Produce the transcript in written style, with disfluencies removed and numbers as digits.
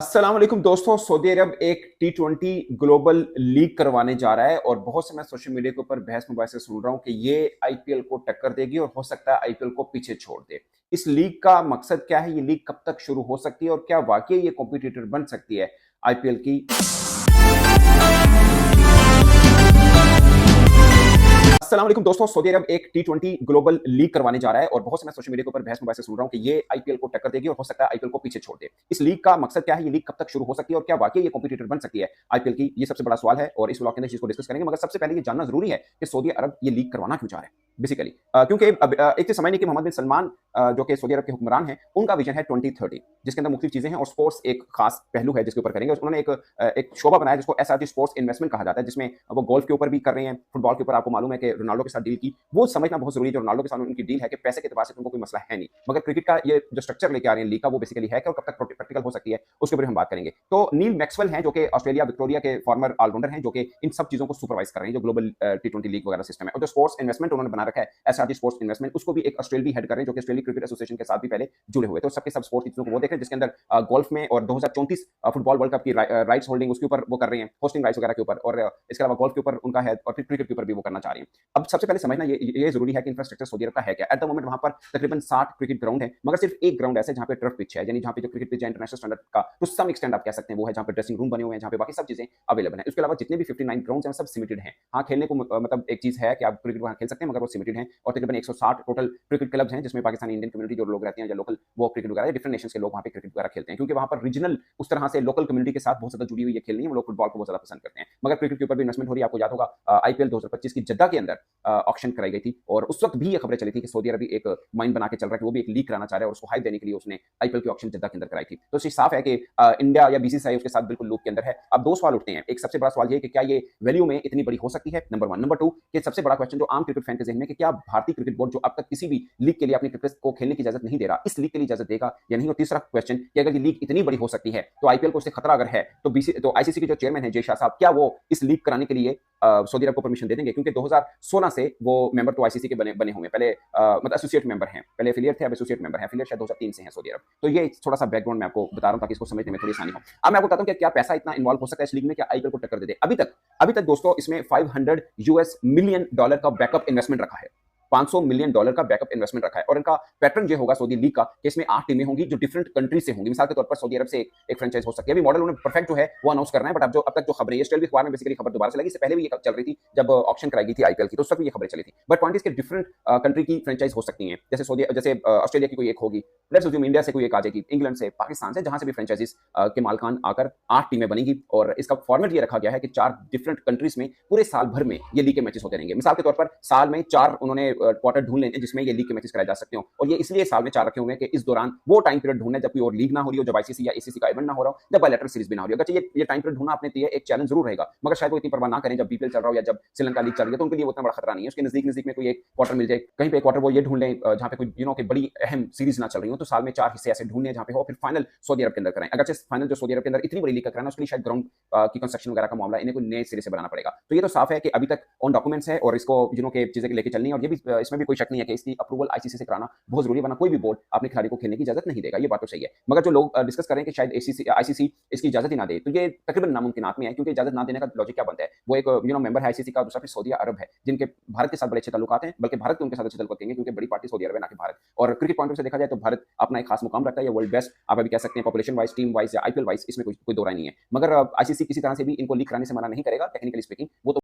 अस्सलाम वालेकुम दोस्तों। सऊदी अरब एक टी20 ग्लोबल लीग करवाने जा रहा है और बहुत से मैं सोशल मीडिया के ऊपर बहस मुबासे सुन रहा हूं कि ये आईपीएल को टक्कर देगी और हो सकता है आईपीएल को पीछे छोड़ दे। इस लीग का मकसद क्या है? ये लीग कब तक शुरू हो सकती है और क्या वाकई ये कॉम्पिटिटर बन सकती है आईपीएल की? अस्सलाम वालेकुम दोस्तों। सऊदी अरब एक टी20 ग्लोबल लीग करवाने जा रहा है और बहुत से मैं सोशल मीडिया के ऊपर बहस मुबासे सुन रहा हूं कि ये आईपीएल को टक्कर देगी और हो सकता है आईपीएल को पीछे छोड़ दे। इस लीग का मकसद क्या है? ये लीग कब तक शुरू हो सकती है और क्या वाकई ये कॉम्पिटिटर बन सकती है आईपीएल की? ये सबसे बड़ा सवाल है और इस व्लॉग के अंदर इसको डिस्कस करेंगे। मगर सबसे पहले ये जानना जरूरी है कि सऊदी अरब ये लीग करवाना क्यों चाह रहा है बेसिकली। क्योंकि एक तो समझ नहीं कि मोहम्मद बिन सलमान जो कि सऊदी अरब के हुक्मरान हैं, उनका विजन है 2030, जिसके अंदर मुख्तलिफ चीजें हैं और स्पोर्ट्स एक खास पहलू है जिसके ऊपर करेंगे। उन्होंने एक शोबा बनाया जिसको एसआरजी स्पोर्ट्स इन्वेस्टमेंट कहा जाता है, जिसमें वो गोल्फ के ऊपर भी कर रहे हैं, फुटबॉल के ऊपर आपको मालूम है कि रोनाल्डो के साथ डील की। वो समझना बहुत जरूरी है। जो रोनाल्डो के साथ उनकी डील है कि पैसे के एतबार से उनको कोई मसला है नहीं, मगर क्रिकेट का ये जो स्ट्रक्चर लेके आ रहे हैं लीग का, वो बेसिकली है कि कब तक प्रैक्टिकल हो सकती है उसके ऊपर हम बात करेंगे। तो नील मैक्सवेल हैं जो कि ऑस्ट्रेलिया विक्टोरिया के फॉर्मर ऑलराउंडर हैं, जो कि इन सब चीजों को सुपरवाइज कर रहे हैं, जो ग्लोबल टी20 लीग वगैरह सिस्टम है। और जो स्पोर्ट्स इन्वेस्टमेंट उन्होंने बना रखा है एसआरजी स्पोर्ट्स इन्वेस्टमेंट, उसको भी एक ऑस्ट्रेलिया हेड कर रहे हैं, जो कि ऑस्ट्रेलिया क्रिकेट एसोसिएशन के साथ भी पहले जुड़े हुए। तो सबके सब स्पोर्ट्स की चीजों को वो देख रहे हैं, जिसके अंदर गोल्फ में और 2034 फुटबॉल वर्ल्ड कप की राइट्स होल्डिंग उसके ऊपर वो कर रहे हैं, होस्टिंग राइट्स वगैरह के ऊपर, और इसके अलावा गोल्फ के ऊपर उनका है और फिर क्रिकेट के ऊपर भी वो करना चाह रहे हैं। अब सबसे पहले समझना ये जरूरी है कि इंफ्रास्ट्रक्चर सऊदी अरब का है क्या। एट द मोमेंट वहां पर तकरीबन 60 क्रिकेट ग्राउंड है, मगर सिर्फ एक ग्राउंड ऐसा है जहां पे टर्फ पिच है, यानी जहां पे जो क्रिकेट पिच है इंटरनेशनल स्टैंडर्ड का टू सम एक्सटेंड आप कह सकते हैं वो है, जहां पे ड्रेसिंग रूम बने हुए हैं, जहां पे बाकी सब चीजें अवेलेबल हैं। उसके अलावा जितने भी 59 ग्राउंड हैं सब सिमिटेड हैं। हाँ, खेलने को मतलब एक चीज है कि आप क्रिकेट वहां खेल सकते हैं, मगर वो सिमिटेड हैं। और तकरीबन 160 टोटल क्रिकेट क्लब्स हैं, जिसमें पाकिस्तानी इंडियन कम्युनिटी जो लोग रहते हैं या लोकल वो क्रिकेट वगैरह डिफरेंट नेशंस के लोग वहां पे क्रिकेट वगैरह खेलते हैं, क्योंकि वहां पर रीजनल उस तरह से लोकल कम्युनिटी के साथ बहुत ज्यादा जुड़ी हुई है खेलनी है। वो लोग फुटबॉल को बहुत ज्यादा पसंद करते हैं, मगर क्रिकेट के ऊपर भी इन्वेस्टमेंट हो रही है। आपको याद होगा आईपीएल 2025 की जद्दा के अंदर ऑक्शन कराई गई थी और उस वक्त भी ये खबरें चली थी कि सऊदी अरब एक माइंड बना के चल रहा है कि वो भी एक लीग कराना चाह रहा है और उसको हाइप देने के लिए उसने आईपीएल की ऑक्शन जद्दा के अंदर कराई थी। तो इससे साफ है कि इंडिया या बीसीसीआई उसके साथ बिल्कुल लूप के अंदर है। अब दो सवाल उठते हैं। एक सबसे बड़ा सवाल ये कि क्या ये वैल्यू में इतनी बड़ी हो सकती है, नंबर वन। नंबर टू, कि सबसे बड़ा क्वेश्चन जो आम क्रिकेट फैन के जहन में कि क्या भारतीय क्रिकेट बोर्ड जो अब तक किसी भी लीग के लिए अपनी क्रिकेट को खेलने की इजाजत नहीं दे रहा, इस लीग के लिए इजाजत देगा या नहीं। और तीसरा क्वेश्चन कि अगर ये लीग इतनी बड़ी हो सकती है तो आईपीएल को उससे खतरा अगर है तो आईसीसी के जो चेयरमैन है जय शाह साहब, क्या वो इस लीग कराने के लिए सऊदी अरब को परमिशन दे देंगे? क्योंकि 2016 से वो मेंबर तो आईसीसी के बने हुए हैं। पहले मतलब एसोसिएट मेंबर हैं, पहले एफिलिएट थे, अब एसोसिएट मेंबर हैं। एफिलिएट शायद 2003 से हैं सऊदी अरब। तो ये थोड़ा सा बैकग्राउंड मैं आपको बता रहा हूं ताकि इसको समझने में थोड़ी आसानी हो। अब मैं आपको बताता हूं कि क्या पैसा इतना इन्वॉल्व हो सकता है इस लीग में, क्या आईपीएल को टक्कर दे दे। अभी तक दोस्तों इसमें 500 यूएस मिलियन डॉलर का बैकअप इन्वेस्टमेंट रखा है। 500 मिलियन डॉलर का बैकअप इन्वेस्टमेंट रखा है और इनका पैटर्न जो होगा सऊदी लीग का कि इसमें 8 टीमें होंगी जो डिफरेंट कंट्री से होंगी। मिसाल के तौर पर सऊदी अरब से एक फ्रेंचाइज हो सकती है। अभी मॉडल उन्होंने परफेक्ट जो है वो अनाउंस करना है, बट अब तक जो खबरें ये स्टिल भी अखबार में बेसिकली खबर दोबारा से लगी। इससे पहले भी ये चल रही थी जब ऑक्शन कराई गई थी आईपीएल की, तो उस वक्त भी ये खबरें चली थी। बट पॉइंट इसके डिफरेंट कंट्री की फ्रेंचाइज हो सकती हैं, जैसे ऑस्ट्रेलिया की कोई एक होगी, लेट्स अज्यूम इंडिया से कोई एक आ जाएगी, इंग्लैंड से, पाकिस्तान से, जहां से भी फ्रेंचाइजीज के मालकान आकर 8 टीमें बनेंगी। और इसका फॉर्मेट ये रखा गया है कि 4 डिफरेंट कंट्रीज में पूरे साल भर में ये लीग के मैचेस होते रहेंगे। मिसाल के तौर पर साल में 4 उन्होंने क्वार्टर ढूंढ लेने जिसमें ये लीग के मैचेस कराए जा सकते हो, और ये इसलिए साल में 4 रखे हुए हैं कि इस दौरान वो टाइम पीरियड ढूंढना जब कोई और लीग ना हो रही हो, जब आईसीसी या एसीसी का इवेंट ना हो रहा हो, जब बायलैटरल सीरीज भी ना हो रही हो। अच्छा, ये टाइम पीरियड ढूंढना अपने लिए एक चैलेंज जरूर रहेगा, मगर शायद वो इतनी परवाह ना करें जब बीपीएल चल रहा हो या जब श्रीलंका लीग चल रही है, तो उनके लिए उतना बड़ा खतरा नहीं है। उसके नजदीक में कोई एक क्वार्टर मिल जाए, कहीं पे क्वार्टर वो ये ढूंढ लें जहां पे कोई की बड़ी अहम सीरीज ना चल रही हो, तो साल में 4 हिस्से ऐसे ढूंढने जहां पे हो, फिर फाइनल सऊदी अरब के अंदर कराएं। अगर फाइनल जो सऊदी अरब के अंदर इतनी बड़ी लीग का कराना, उसके लिए शायद ग्राउंड की कंस्ट्रक्शन वगैरह का मामला इन्हें कोई नए सिरे से बनाना पड़ेगा। तो ये तो साफ है कि अभी तक ऑन डॉक्यूमेंट्स है और इसको के चीजें लेके चलनी है, और ये भी इसमें भी कोई शक नहीं है कि इसकी अप्रूवल आईसीसी से कराना बहुत जरूरी है, वरना कोई भी बोर्ड अपने खिलाड़ी को खेलने की इजाजत नहीं देगा। ये बात तो सही है, मगर जो लोग डिस्कस कर रहे हैं कि शायद आईसीसी इसकी इजाजत ही ना दे, तो ये तकरीबन नामुमकिन में है। क्योंकि इजाजत ना देने का लॉजिक क्या बनता है? वो एक मेंबर है आईसीसी का, दूसरा फिर सऊदी अरब है, जिनके भारत के साथ बड़े अच्छे ताल्लुकात हैं, बल्कि भारत के उनके साथ अच्छे ताल्लुकात हैं, क्योंकि बड़ी पार्टी सऊदी अरब है ना कि भारत। और क्रिकेट पॉइंट से देखा जाए तो भारत अपना एक खास मुकाम रखता है, ये वर्ल्ड बेस्ट आप अभी कह सकते हैं, पॉपुलेशन वाइज, टीम वाइज या आईपीएल वाइज, इसमें कोई दो राय नहीं है। मगर आईसीसी किसी तरह से भी इनको लीग कराने से मना नहीं करेगा टेक्निकली स्पीकिंग, वो तो